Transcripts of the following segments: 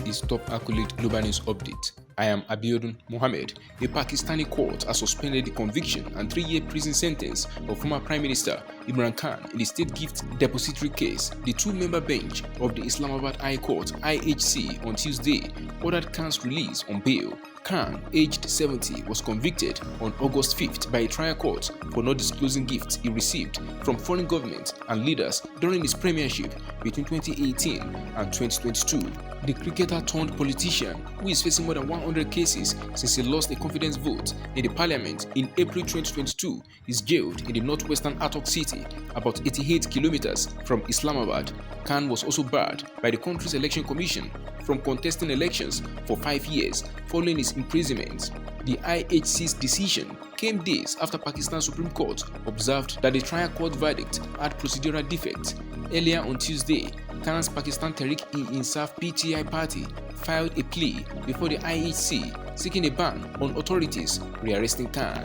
This is Top Accolade Global News Update. I am Abiodun Mohammed. A Pakistani court has suspended the conviction and 3-year prison sentence of former Prime Minister Imran Khan in the state gift depository case. The two-member bench of the Islamabad High Court (IHC) on Tuesday ordered Khan's release on bail. Khan, aged 70, was convicted on August 5th by a trial court for not disclosing gifts he received from foreign governments and leaders during his premiership between 2018 and 2022. The cricketer turned politician, who is facing more than 100 cases since he lost a confidence vote in the parliament in April 2022, is jailed in the northwestern Attock city, about 88 kilometers from Islamabad. Khan was also barred by the country's election commission from contesting elections for 5 years following his imprisonment. The IHC's decision came days after Pakistan's Supreme Court observed that the trial court verdict had procedural defects. Earlier on Tuesday, Khan's Pakistan Tehreek-e-Insaf (PTI) party filed a plea before the IHC seeking a ban on authorities rearresting Khan.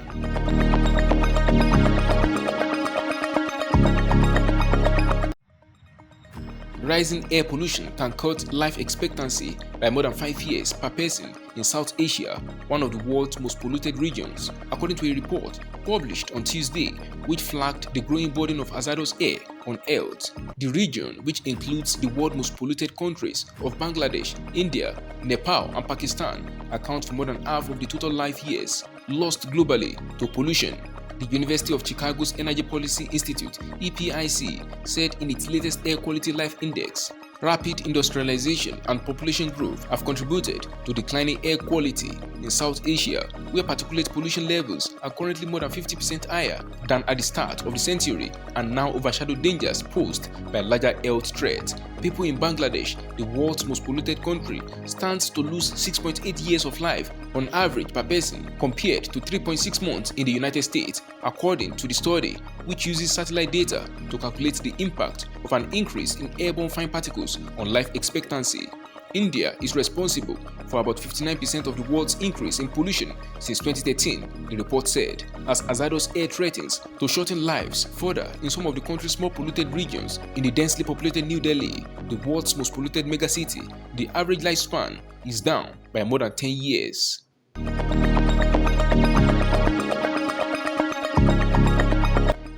Rising air pollution can cut life expectancy by more than 5 years per person in South Asia, one of the world's most polluted regions, according to a report published on Tuesday which flagged the growing burden of hazardous air on health. The region, which includes the world's most polluted countries of Bangladesh, India, Nepal and Pakistan, accounts for more than half of the total life years lost globally to pollution. The University of Chicago's Energy Policy Institute (EPIC) said in its latest Air Quality Life Index, rapid industrialization and population growth have contributed to declining air quality in South Asia, where particulate pollution levels are currently more than 50% higher than at the start of the century and now overshadow dangers posed by larger health threats. People in Bangladesh, the world's most polluted country, stands to lose 6.8 years of life on average per person compared to 3.6 months in the United States, according to the study, which uses satellite data to calculate the impact of an increase in airborne fine particles on life expectancy. India is responsible for about 59% of the world's increase in pollution since 2013, the report said, as hazardous air threatens to shorten lives further in some of the country's more polluted regions. In the densely populated New Delhi, the world's most polluted megacity, the average lifespan is down by more than 10 years.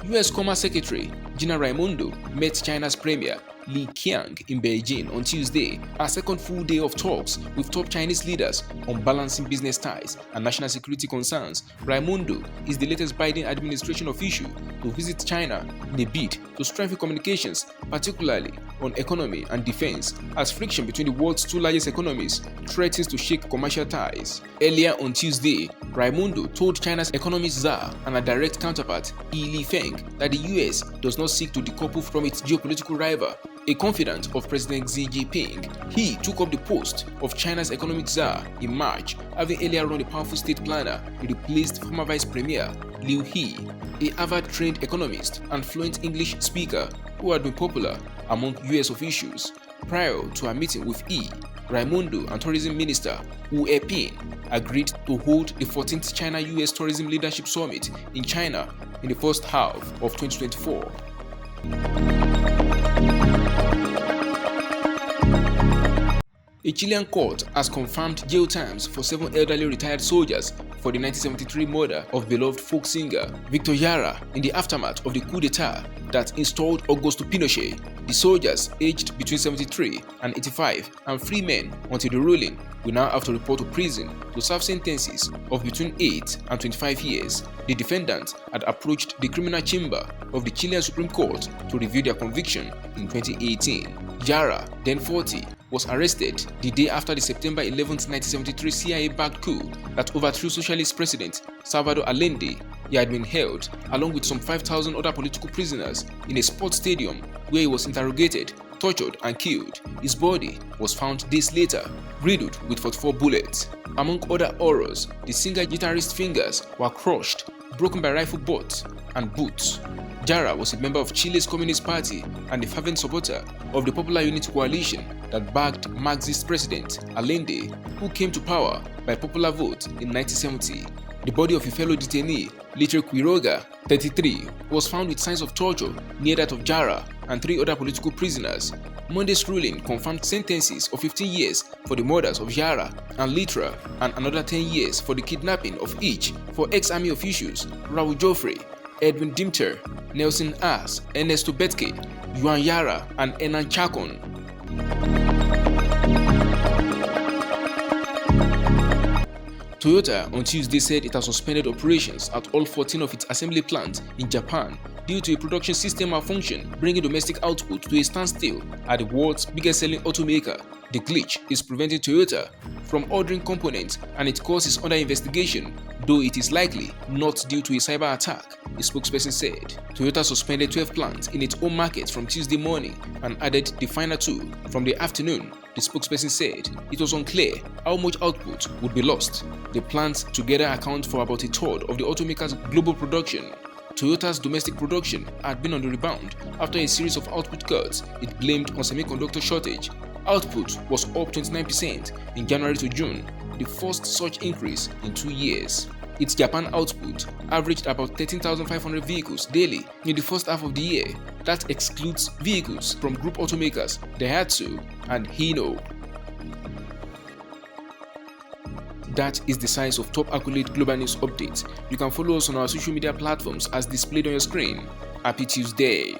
US Commerce Secretary Gina Raimondo met China's Premier Li Qiang in Beijing on Tuesday, a second full day of talks with top Chinese leaders on balancing business ties and national security concerns. Raimondo is the latest Biden administration official to visit China in a bid to strengthen communications, particularly on economy and defense, as friction between the world's two largest economies threatens to shake commercial ties. Earlier on Tuesday, Raimondo told China's economic czar and a direct counterpart, Li Feng, that the US does not seek to decouple from its geopolitical rival. A confidant of President Xi Jinping, he took up the post of China's economic czar in March, having earlier run a powerful state planner who replaced former Vice Premier Liu He, a Harvard-trained economist and fluent English speaker who had been popular among US officials. Prior to a meeting with He, Raimondo and Tourism Minister Wu Eping agreed to hold the 14th China-US Tourism Leadership Summit in China in the first half of 2024. A Chilean court has confirmed jail terms for 7 elderly retired soldiers for the 1973 murder of beloved folk singer Victor Jara in the aftermath of the coup d'etat that installed Augusto Pinochet. The soldiers, aged between 73 and 85 and free men until the ruling, will now have to report to prison to serve sentences of between 8 and 25 years. The defendants had approached the criminal chamber of the Chilean Supreme Court to review their conviction in 2018. Jara, then 40, was arrested the day after the September 11, 1973 CIA-backed coup that overthrew socialist president Salvador Allende. He had been held, along with some 5,000 other political prisoners, in a sports stadium where he was interrogated, tortured and killed. His body was found days later, riddled with 44 bullets. Among other horrors, the singer-guitarist's fingers were crushed, broken by rifle butts and boots. Jara was a member of Chile's Communist Party and a fervent supporter of the Popular Unity Coalition that backed Marxist President Allende, who came to power by popular vote in 1970. The body of a fellow detainee, Litre Quiroga, 33, was found with signs of torture near that of Jara and 3 other political prisoners. Monday's ruling confirmed sentences of 15 years for the murders of Yara and Litra and another 10 years for the kidnapping of each for ex-army officials Raul Joffrey, Edwin Dimter, Nelson Aas, Ernesto Betke, Yuan Yara, and Enan Chakon. Toyota on Tuesday said it has suspended operations at all 14 of its assembly plants in Japan due to a production system malfunction, bringing domestic output to a standstill at the world's biggest selling automaker. The glitch is preventing Toyota from ordering components and its cause is under investigation, though it is likely not due to a cyber attack, a spokesperson said. Toyota suspended 12 plants in its home market from Tuesday morning and added the final 2 from the afternoon. The spokesperson said it was unclear how much output would be lost. The plants together account for about a third of the automaker's global production. Toyota's domestic production had been on the rebound after a series of output cuts it blamed on semiconductor shortage. Output was up 29% in January to June, the first such increase in 2 years. Its Japan output averaged about 13,500 vehicles daily in the first half of the year. That excludes vehicles from group automakers Daihatsu and Hino. That is the size of top accolade global news updates. You can follow us on our social media platforms as displayed on your screen. Happy Tuesday!